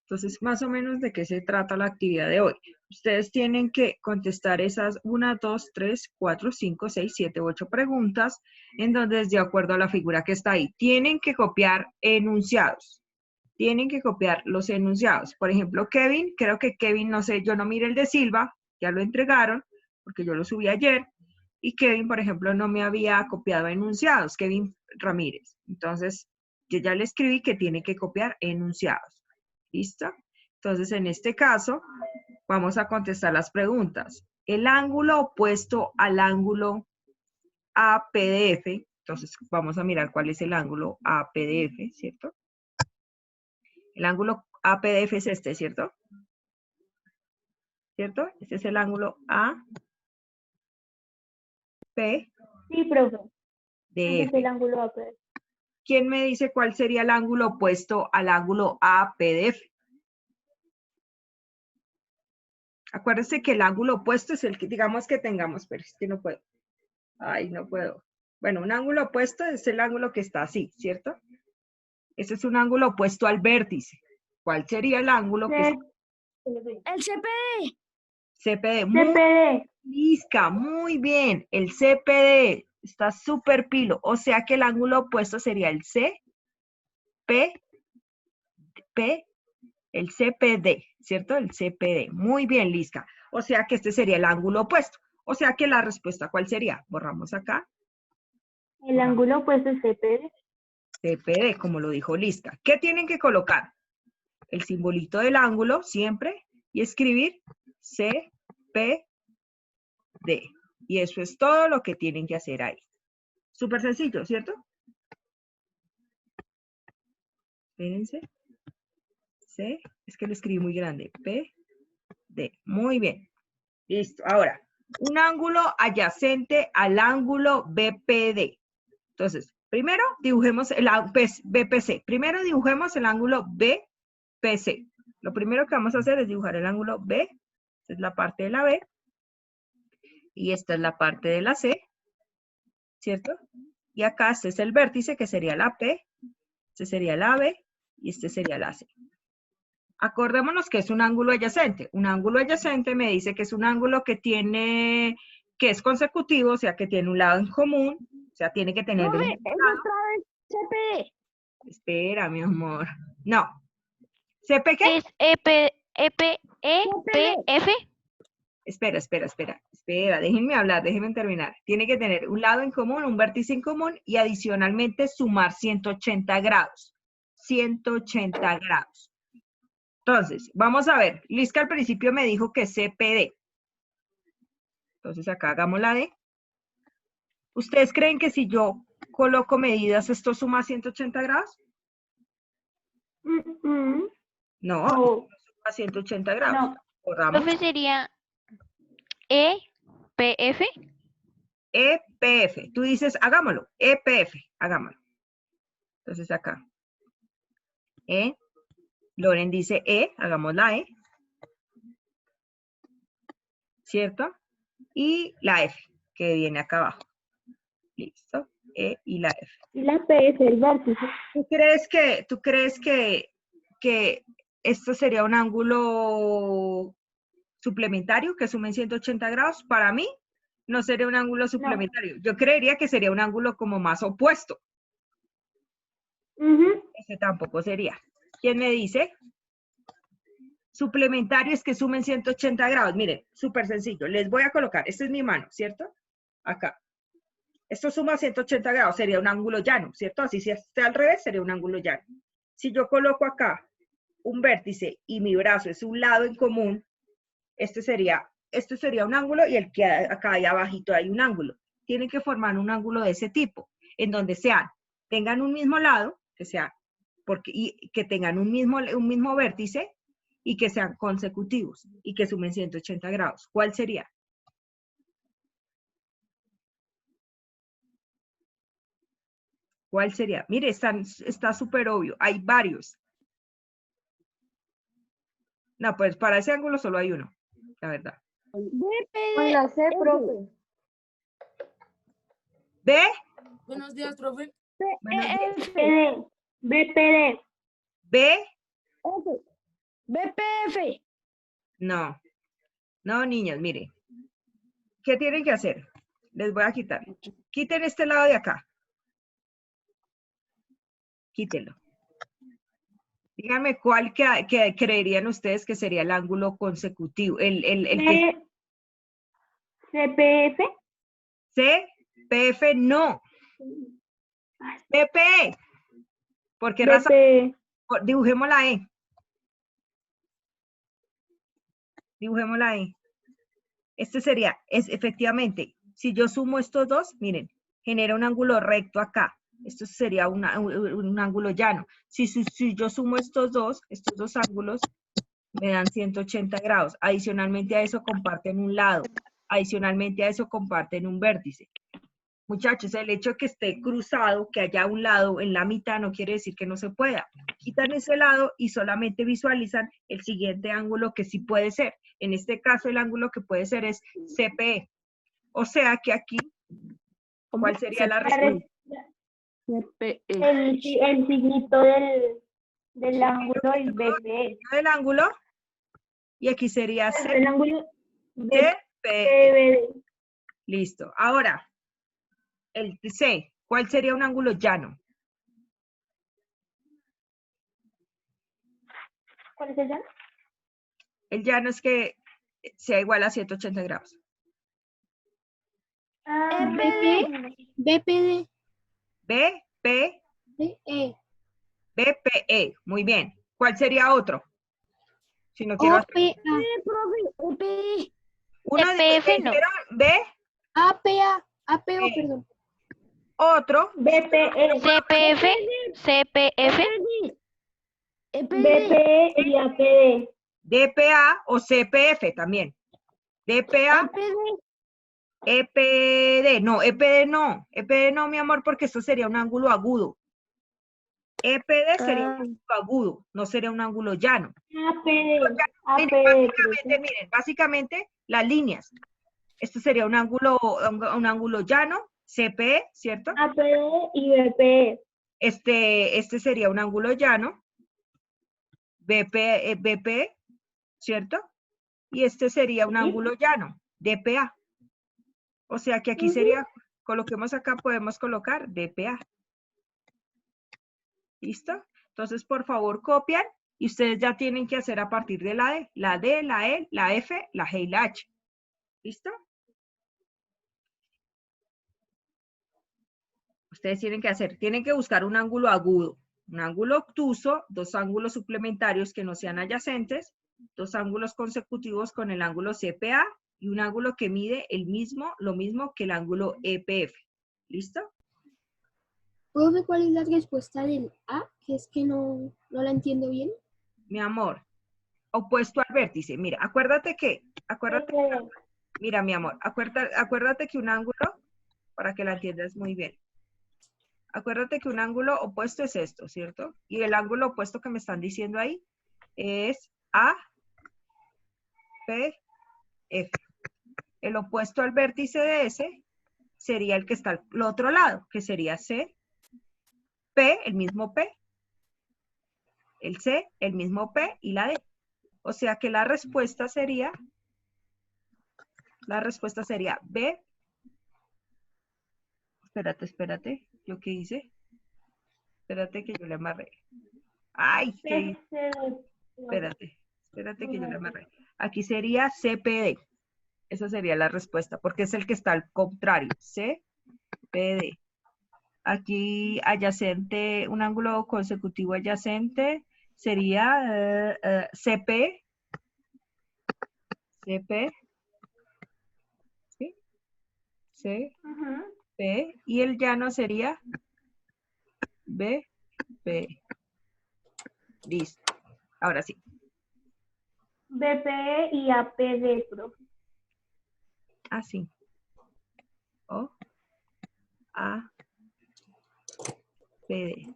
Entonces, más o menos de qué se trata la actividad de hoy. Ustedes tienen que contestar esas 1, 2, 3, 4, 5, 6, 7, 8 preguntas, en donde es de acuerdo a la figura que está ahí. Tienen que copiar enunciados. Tienen que copiar los enunciados. Por ejemplo, Kevin, creo que Kevin, no sé, yo no miré el de Silva, ya lo entregaron, porque yo lo subí ayer, y Kevin, por ejemplo, no me había copiado enunciados, Kevin Ramírez. Entonces, yo ya le escribí que tiene que copiar enunciados. ¿Listo? Entonces, en este caso, vamos a contestar las preguntas. El ángulo opuesto al ángulo APDF, entonces vamos a mirar cuál es el ángulo APDF, ¿cierto? El ángulo APDF es este, ¿cierto? ¿Cierto? Este es el ángulo APDF. Sí, profe. Ese es el ángulo AP. ¿Quién me dice cuál sería el ángulo opuesto al ángulo APDF? Acuérdense que el ángulo opuesto es el que, digamos que tengamos, pero es que no puedo. Ay, no puedo. Bueno, un ángulo opuesto es el ángulo que está así, ¿cierto? Ese es un ángulo opuesto al vértice. ¿Cuál sería el ángulo que está? El CPD. CPD. CPD. Lisca, muy bien. El CPD está súper pilo. O sea que el ángulo opuesto sería el el CPD, ¿cierto? El CPD. Muy bien, Lisca. O sea que este sería el ángulo opuesto. O sea que la respuesta, ¿cuál sería? Borramos acá. El ángulo opuesto es CPD. CPD, como lo dijo Lisca. ¿Qué tienen que colocar? El simbolito del ángulo siempre y escribir CPD. Y eso es todo lo que tienen que hacer ahí. Súper sencillo, ¿cierto? Espérense. C, es que lo escribí muy grande. P, D. Muy bien. Listo. Ahora, un ángulo adyacente al ángulo BPD. Entonces, primero dibujemos el BPC. Primero dibujemos el ángulo BPC. Lo primero que vamos a hacer es dibujar el ángulo B. Esta es la parte de la B. Y esta es la parte de la C. ¿Cierto? Y acá este es el vértice, que sería la P. Este sería la B. Y este sería la C. Acordémonos que es un ángulo adyacente. Un ángulo adyacente me dice que es un ángulo que es consecutivo, o sea, que tiene un lado en común, o sea, tiene que tener el Profe, mismo es lado. otra vez CPD. Espera, mi amor. No. ¿CP qué? Es EPF. Espera, déjenme hablar, déjenme terminar. Tiene que tener un lado en común, un vértice en común y adicionalmente sumar 180 grados. 180 grados. Entonces, vamos a ver. Lisca al principio me dijo que CPD. Entonces acá hagamos la D. ¿Ustedes creen que si yo coloco medidas, esto suma 180 grados? No, No. suma 180 grados. No. Borramos. Profe, sería EPF. EPF. Tú dices, hagámoslo. EPF, hagámoslo. Entonces acá. Loren dice hagamos la E. ¿Cierto? Y la F, que viene acá abajo. Listo. E y la F. Y la P es el vértice. ¿Tú crees que esto sería un ángulo suplementario que sumen 180 grados? Para mí, no sería un ángulo suplementario. Yo creería que sería un ángulo como más opuesto. Ese tampoco sería. ¿Quién me dice? Suplementario es que sumen 180 grados. Miren, súper sencillo. Les voy a colocar, esta es mi mano, ¿cierto? Acá. Esto suma 180 grados, sería un ángulo llano, ¿cierto? Así si esté al revés, sería un ángulo llano. Si yo coloco acá un vértice y mi brazo es un lado en común, este sería un ángulo y el que acá ahí abajito hay un ángulo. Tienen que formar un ángulo de ese tipo, en donde tengan un mismo lado, y que tengan un mismo vértice y que sean consecutivos y que sumen 180 grados. ¿Cuál sería? ¿Cuál sería? Mire, está súper obvio. Hay varios. No, pues para ese ángulo solo hay uno, la verdad. Con la C, profe. ¿B? Buenos días, profe. Buenos días. BPD. ¿B? BPF. No. No, niños, miren. ¿Qué tienen que hacer? Les voy a quitar. Quiten este lado de acá. Quítenlo. Díganme cuál que creerían ustedes que sería el ángulo consecutivo. El que CPF. CPF, no. PP. ¿Por qué razón? BP. Dibujemos la E. Dibujemos la E. Este sería, efectivamente, si yo sumo estos dos, miren, genera un ángulo recto acá. Esto sería un ángulo llano. Si yo sumo estos dos ángulos, me dan 180 grados. Adicionalmente a eso comparten un lado. Adicionalmente a eso comparten un vértice. Muchachos, el hecho de que esté cruzado, que haya un lado en la mitad, no quiere decir que no se pueda. Quitan ese lado y solamente visualizan el siguiente ángulo que sí puede ser. En este caso, el ángulo que puede ser es CPE. O sea que aquí, ¿cuál sería la respuesta? El signito del ángulo es BP. Del ángulo, y aquí sería El ángulo CPE. Listo. Ahora, el C, ¿cuál sería un ángulo llano? ¿Cuál es el llano? El llano es que sea igual a 180 grados. BP. BP, BPE. Muy bien. ¿Cuál sería otro? Si no quiero hacer. profe. Uno CPF no. B, APA, Eh. perdón. otro. BPE. CPF, CPF, BP y APD. DPA o CPF también. DPA, EPD. No, EPD no. EPD no, mi amor, porque esto sería un ángulo agudo. EPD sería un ángulo agudo, no sería un ángulo llano. Básicamente las líneas. Esto sería un ángulo llano, CPE, ¿cierto? APD y BP. Este sería un ángulo llano, BP, ¿cierto? Y este sería un ángulo llano, DPA. O sea que aquí sería, coloquemos acá, podemos colocar DPA. ¿Listo? Entonces, por favor, copian y ustedes ya tienen que hacer a partir de la D, la D, la E, la F, la G y la H. ¿Listo? Ustedes tienen que buscar un ángulo agudo, un ángulo obtuso, dos ángulos suplementarios que no sean adyacentes, dos ángulos consecutivos con el ángulo CPA y un ángulo que mide lo mismo que el ángulo EPF. ¿Listo? Profe, ¿cuál es la respuesta del A? Que es que no la entiendo bien. Mi amor, opuesto al vértice. Mira, mira, mi amor, acuérdate que un ángulo, para que la entiendas muy bien, acuérdate que un ángulo opuesto es esto, ¿cierto? Y el ángulo opuesto que me están diciendo ahí es APF. El opuesto al vértice de ese sería el que está al otro lado, que sería C, P, el mismo P, el C, el mismo P y la D. O sea que la respuesta sería B. Espérate, ¿yo qué hice? Espérate que yo le amarré. ¡Ay! ¿Qué hice? Espérate que yo le amarré. Aquí sería CPD. Esa sería la respuesta, porque es el que está al contrario. CPD. Aquí adyacente, un ángulo consecutivo adyacente sería CP. ¿Sí? CP. Y el llano sería BP. Listo. Ahora sí. BP y APD, profe. Así. O A PD.